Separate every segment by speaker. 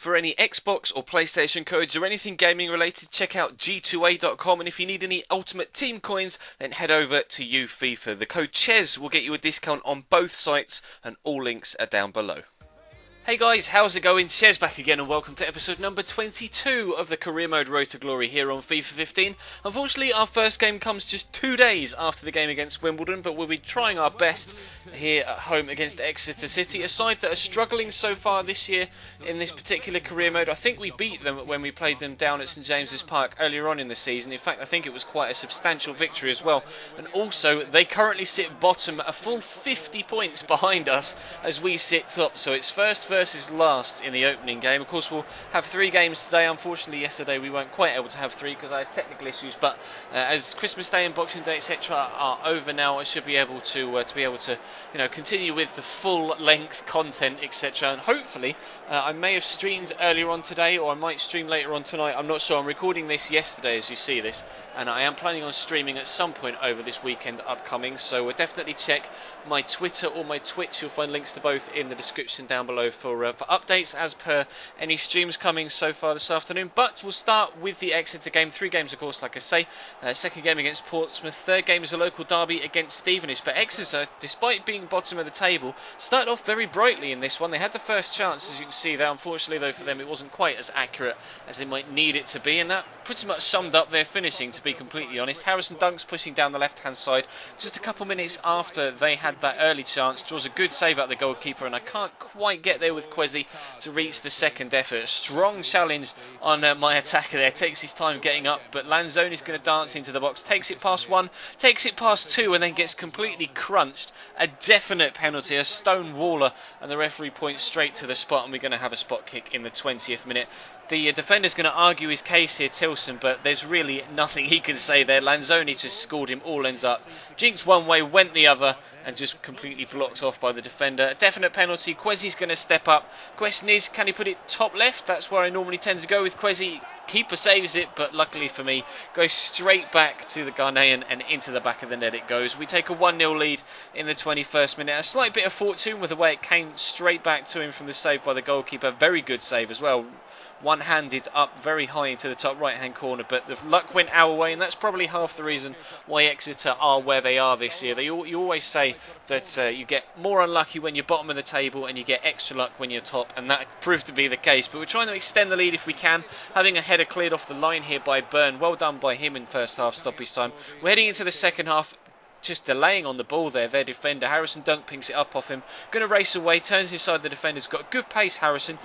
Speaker 1: For any Xbox or PlayStation codes or anything gaming related, check out g2a.com, and if you need any Ultimate Team coins, then head over to FIFA. The code CHES will get you a discount on both sites, and all links are down below. Hey guys, how's it going? Chez back again, and welcome to episode number 22 of the Career Mode Road to Glory here on FIFA 15. Unfortunately, our first game comes just 2 days after the game against Wimbledon, but we'll be trying our best here at home against Exeter City, a side that are struggling so far this year in this particular career mode. I think we beat them when we played them down at St James's Park earlier on in the season. In fact, I think it was quite a substantial victory as well. And also, they currently sit bottom, a full 50 points behind us as we sit top, so it's first versus last in the opening game. Of course, we'll have 3 games today. Unfortunately, yesterday we weren't quite able to have 3 because I had technical issues, but as Christmas Day and Boxing Day, etc. are over now, I should be able to continue with the full length content, etc. And hopefully I may have streamed earlier on today, or I might stream later on tonight. I'm not sure. I'm recording this yesterday as you see this, and I am planning on streaming at some point over this weekend upcoming, so definitely check my Twitter or my Twitch. You'll find links to both in the description down below for updates as per any streams coming so far this afternoon. But we'll start with the Exeter game. 3 games, of course, like I say. Second game against Portsmouth. Third game is a local derby against Stevenage. But Exeter, despite being bottom of the table, started off very brightly in this one. They had the first chance, as you can see there. Unfortunately, though, for them, it wasn't quite as accurate as they might need it to be, and that pretty much summed up their finishing, to be completely honest. Harrison Dunks pushing down the left-hand side just a couple minutes after they had that early chance, draws a good save out the goalkeeper, and I can't quite get there with Kwesi to reach the second effort. Strong challenge on my attacker there, takes his time getting up, but Lanzoni's going to dance into the box, takes it past 1, takes it past 2, and then gets completely crunched. A definite penalty, a stone waller, and the referee points straight to the spot, and we're going to have a spot kick in the 20th minute. The defender's going to argue his case here, Tilson, but there's really nothing he can say there. Lanzoni just scored him, all ends up. Jinxed one way, went the other, and just completely blocked off by the defender. A definite penalty. Kwesi's going to step up. Question is, can he put it top left? That's where I normally tend to go with Kwesi. Keeper saves it, but luckily for me, goes straight back to the Ghanaian, and into the back of the net it goes. We take a 1-0 lead in the 21st minute. A slight bit of fortune with the way it came straight back to him from the save by the goalkeeper. Very good save as well. One-handed up very high into the top right-hand corner, but the luck went our way, and that's probably half the reason why Exeter are where they are this year. You always say that you get more unlucky when you're bottom of the table and you get extra luck when you're top, and that proved to be the case. But we're trying to extend the lead if we can, having a header cleared off the line here by Byrne. Well done by him in first half stoppage time. We're heading into the second half, just delaying on the ball there. Their defender, Harrison Dunk, picks it up off him. Going to race away, turns inside the defender's got good pace, Harrison.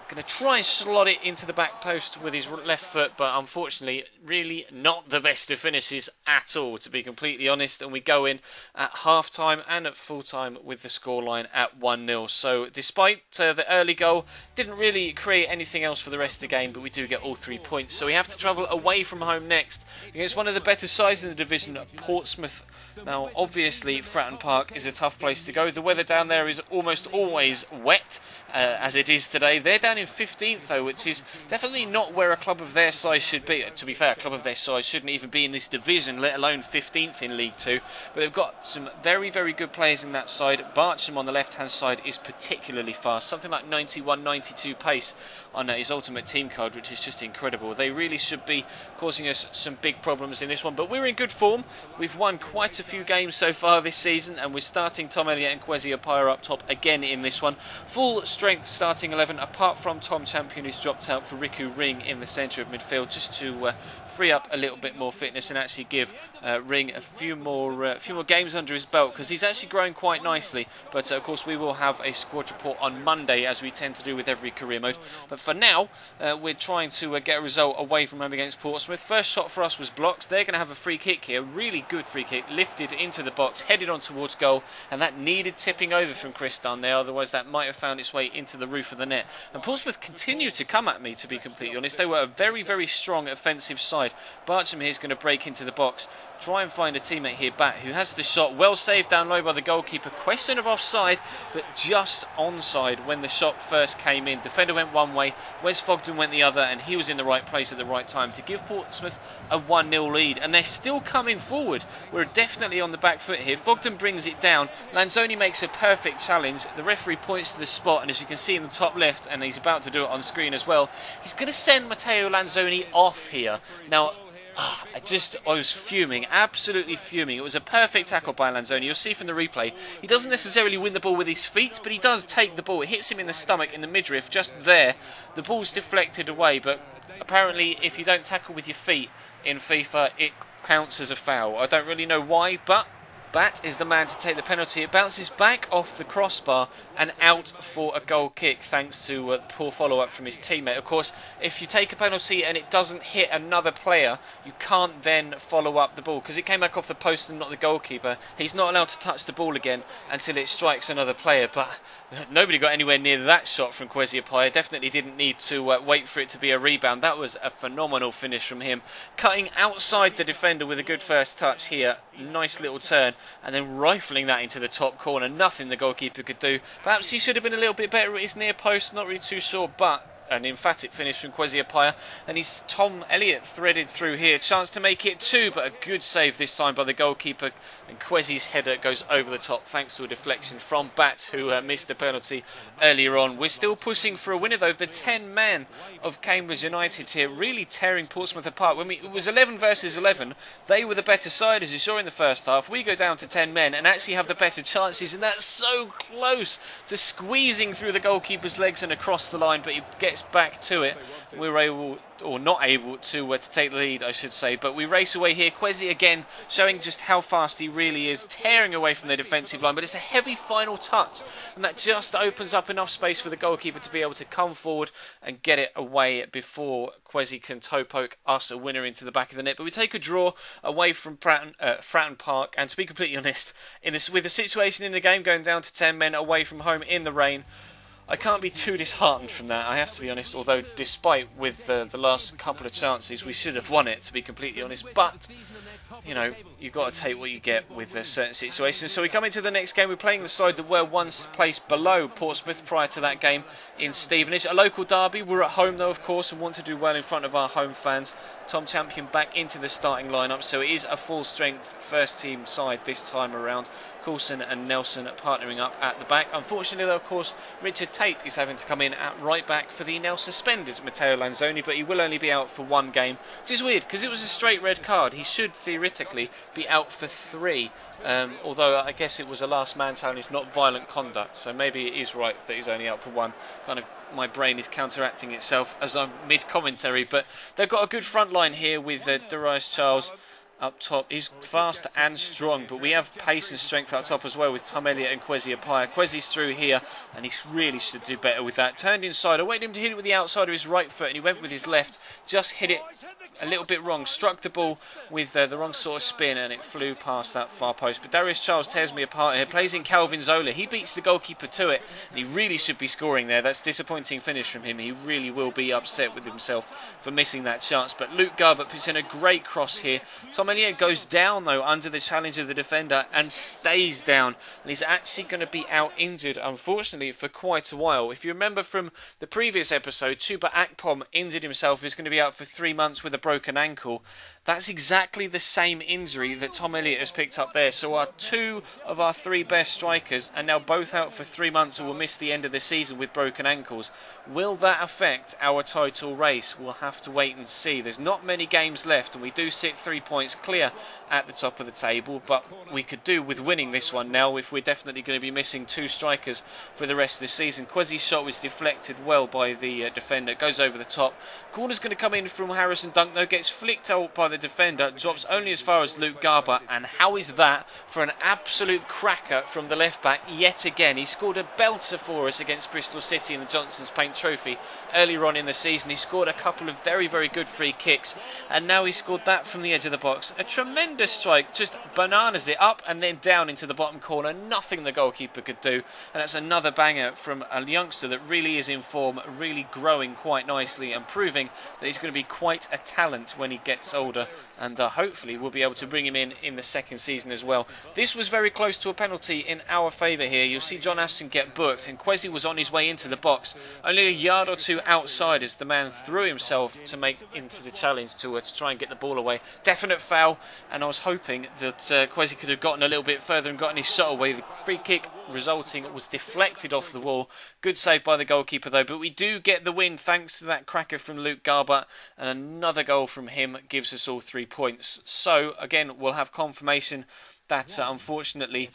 Speaker 1: Going to try and slot it into the back post with his left foot, but unfortunately really not the best of finishes at all, to be completely honest. And we go in at half-time and at full-time with the scoreline at 1-0. So despite the early goal, didn't really create anything else for the rest of the game, but we do get all 3 points. So we have to travel away from home next against one of the better sides in the division, Portsmouth. Now, obviously, Fratton Park is a tough place to go. The weather down there is almost always wet, as it is today. They're down in 15th, though, which is definitely not where a club of their size should be. To be fair, a club of their size shouldn't even be in this division, let alone 15th in League 2. But they've got some very, very good players in that side. Barcham on the left-hand side is particularly fast, something like 91, 92 pace on his Ultimate Team card, which is just incredible. They really should be causing us some big problems in this one, but we're in good form. We've won quite a few games so far this season, and we're starting Tom Elliott and Kwesi Appiah up top again in this one. Full strength starting 11, apart from Tom Champion, who's dropped out for Riku Ring in the centre of midfield, just to free up a little bit more fitness and actually give Ring a few more games under his belt, because he's actually growing quite nicely. But of course we will have a squad report on Monday, as we tend to do with every career mode. But for now, we're trying to get a result away from home against Portsmouth. First shot for us was blocked. They're going to have a free kick here, really good free kick, lifted into the box, headed on towards goal, and that needed tipping over from Chris Dunn there, otherwise that might have found its way into the roof of the net. And Portsmouth continue to come at me, to be completely honest. They were a very, very strong offensive side. Barcham here is going to break into the box, try and find a teammate here back who has the shot. Well saved down low by the goalkeeper. Question of offside, but just onside when the shot first came in. Defender went one way, Wes Fogden went the other, and he was in the right place at the right time to give Portsmouth a 1-0 lead. And they're still coming forward. We're definitely on the back foot here. Fogden brings it down. Lanzoni makes a perfect challenge. The referee points to the spot, and as you can see in the top left, and he's about about to do it on screen as well. He's going to send Matteo Lanzoni off here. Now, I was fuming, absolutely fuming. It was a perfect tackle by Lanzoni. You'll see from the replay, he doesn't necessarily win the ball with his feet, but he does take the ball. It hits him in the stomach, in the midriff, just there. The ball's deflected away, but apparently if you don't tackle with your feet in FIFA, it counts as a foul. I don't really know why, but Bat is the man to take the penalty. It bounces back off the crossbar and out for a goal kick, thanks to poor follow-up from his teammate. Of course, if you take a penalty and it doesn't hit another player, you can't then follow up the ball, because it came back off the post and not the goalkeeper. He's not allowed to touch the ball again until it strikes another player, but nobody got anywhere near that shot from Kwesi Appiah. Definitely didn't need to wait for it to be a rebound. That was a phenomenal finish from him, cutting outside the defender with a good first touch here. Nice little turn, and then rifling that into the top corner. Nothing the goalkeeper could do. Perhaps he should have been a little bit better at his near post, not really too sure, but an emphatic finish from Kwesi Appiah, and he's Tom Elliott threaded through here. Chance to make it 2, but a good save this time by the goalkeeper, and Kwesi's header goes over the top thanks to a deflection from Bat, who missed the penalty earlier on. We're still pushing for a winner though. The 10 men of Cambridge United here really tearing Portsmouth apart. It was 11 versus 11, they were the better side, as you saw in the first half. We go down to 10 men and actually have the better chances, and that's so close to squeezing through the goalkeeper's legs and across the line, but he gets back to it. We were able, or not able, to take the lead, I should say, but we race away here. Kwesi again showing just how fast he really is, tearing away from the defensive line, but it's a heavy final touch, and that just opens up enough space for the goalkeeper to be able to come forward and get it away before Kwesi can toe poke us a winner into the back of the net. But we take a draw away from Fratton Park, and to be completely honest, with the situation in the game going down to 10 men away from home in the rain, I can't be too disheartened from that, I have to be honest, although despite with the last couple of chances we should have won it, to be completely honest. But you know, you've got to take what you get with certain situations. So we come into the next game. We're playing the side that were once placed below Portsmouth prior to that game in Stevenage. A local derby. We're at home though, of course, and want to do well in front of our home fans. Tom Champion back into the starting lineup, so it is a full strength first team side this time around. Coulson and Nelson partnering up at the back. Unfortunately though, of course, Richard Tate is having to come in at right back for the now suspended Matteo Lanzoni, but he will only be out for one game, which is weird because it was a straight red card. He should theoretically be out for 3, although I guess it was a last man challenge, not violent conduct, so maybe it is right that he's only out for 1. Kind of my brain is counteracting itself as I'm mid-commentary, but they've got a good front line here with Darius Charles up top. He's fast and strong, but we have pace and strength up top as well with Tom Elliott and Kwesi Appiah. Kwesi's through here, and he really should do better with that. Turned inside. I waited him to hit it with the outside of his right foot, and he went with his left. Just hit it a little bit wrong. Struck the ball with the wrong sort of spin, and it flew past that far post. But Darius Charles tears me apart here. Plays in Calvin Zola. He beats the goalkeeper to it, and he really should be scoring there. That's disappointing finish from him. He really will be upset with himself for missing that chance. But Luke Garbutt puts in a great cross here. Tom Elliott goes down though under the challenge of the defender and stays down, and he's actually going to be out injured, unfortunately, for quite a while. If you remember from the previous episode, Chuba Akpom injured himself. He's going to be out for 3 months with a broken ankle. That's exactly the same injury that Tom Elliott has picked up there. So our 2 of our 3 best strikers are now both out for 3 months and will miss the end of the season with broken ankles. Will that affect our title race? We'll have to wait and see. There's not many games left, and we do sit 3 points clear at the top of the table, but we could do with winning this one now if we're definitely going to be missing 2 strikers for the rest of the season. Kwesi's shot was deflected well by the defender. It goes over the top. Corner's going to come in from Harrison Dunk though, gets flicked out by the defender, drops only as far as Luke Garbutt, and how is that for an absolute cracker from the left back yet again? He scored a belter for us against Bristol City in the Johnson's Paint Trophy earlier on in the season. He scored a couple of very, very good free kicks, and now he scored that from the edge of the box. A tremendous strike, just bananas it up and then down into the bottom corner. Nothing the goalkeeper could do, and that's another banger from a youngster that really is in form, really growing quite nicely and proving that he's going to be quite a talent when he gets older, and hopefully we'll be able to bring him in the second season as well. This was very close to a penalty in our favour here. You'll see John Ashton get booked, and Kwesi was on his way into the box, only a yard or 2 outside as the man threw himself to make into the challenge to try and get the ball away. Definite foul, and I was hoping that Kwesi could have gotten a little bit further and gotten his shot away. The free kick resulting was deflected off the wall. Good save by the goalkeeper though, but we do get the win thanks to that cracker from Luke Garbutt, and another goal from him gives us all 3 points. So again, we'll have confirmation that unfortunately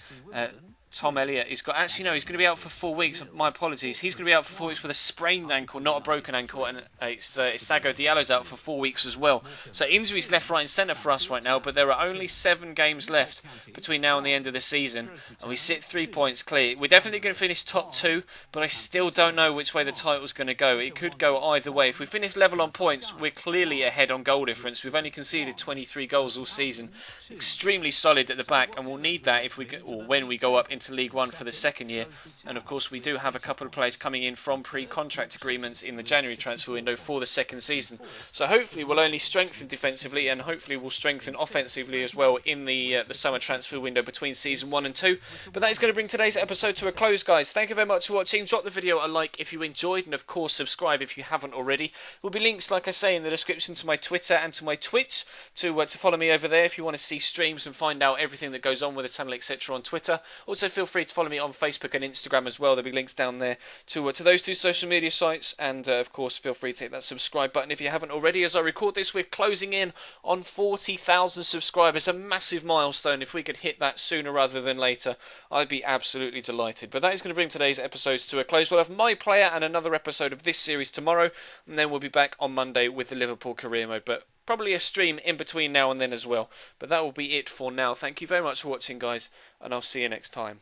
Speaker 1: Tom Elliott he's going to be out for 4 weeks. My apologies. He's going to be out for 4 weeks with a sprained ankle, not a broken ankle, and Isago Diallo's out for 4 weeks as well. So injuries left, right and centre for us right now, but there are only 7 games left between now and the end of the season, and we sit 3 points clear. We're definitely going to finish top 2, but I still don't know which way the title's going to go. It could go either way. If we finish level on points, we're clearly ahead on goal difference. We've only conceded 23 goals all season. Extremely solid at the back, and we'll need that when we go up into League One for the second year. And of course we do have a couple of players coming in from pre-contract agreements in the January transfer window for the second season, so hopefully we'll only strengthen defensively, and hopefully we'll strengthen offensively as well in the summer transfer window between season 1 and 2. But that is going to bring today's episode to a close, guys. Thank you very much for watching. Drop the video a like if you enjoyed, and of course subscribe if you haven't already. There will be links, like I say, in the description to my Twitter and to my Twitch to follow me over there if you want to see streams and find out everything that goes on with the channel, etc. on Twitter. Also feel free to follow me on Facebook and Instagram as well. There'll be links down there to those 2 social media sites, and of course feel free to hit that subscribe button if you haven't already. As I record this, we're closing in on 40,000 subscribers, a massive milestone. If we could hit that sooner rather than later, I'd be absolutely delighted. But that is going to bring today's episodes to a close. We'll have my player and another episode of this series tomorrow, and then we'll be back on Monday with the Liverpool career mode, but probably a stream in between now and then as well. But that will be it for now. Thank you very much for watching, guys, and I'll see you next time.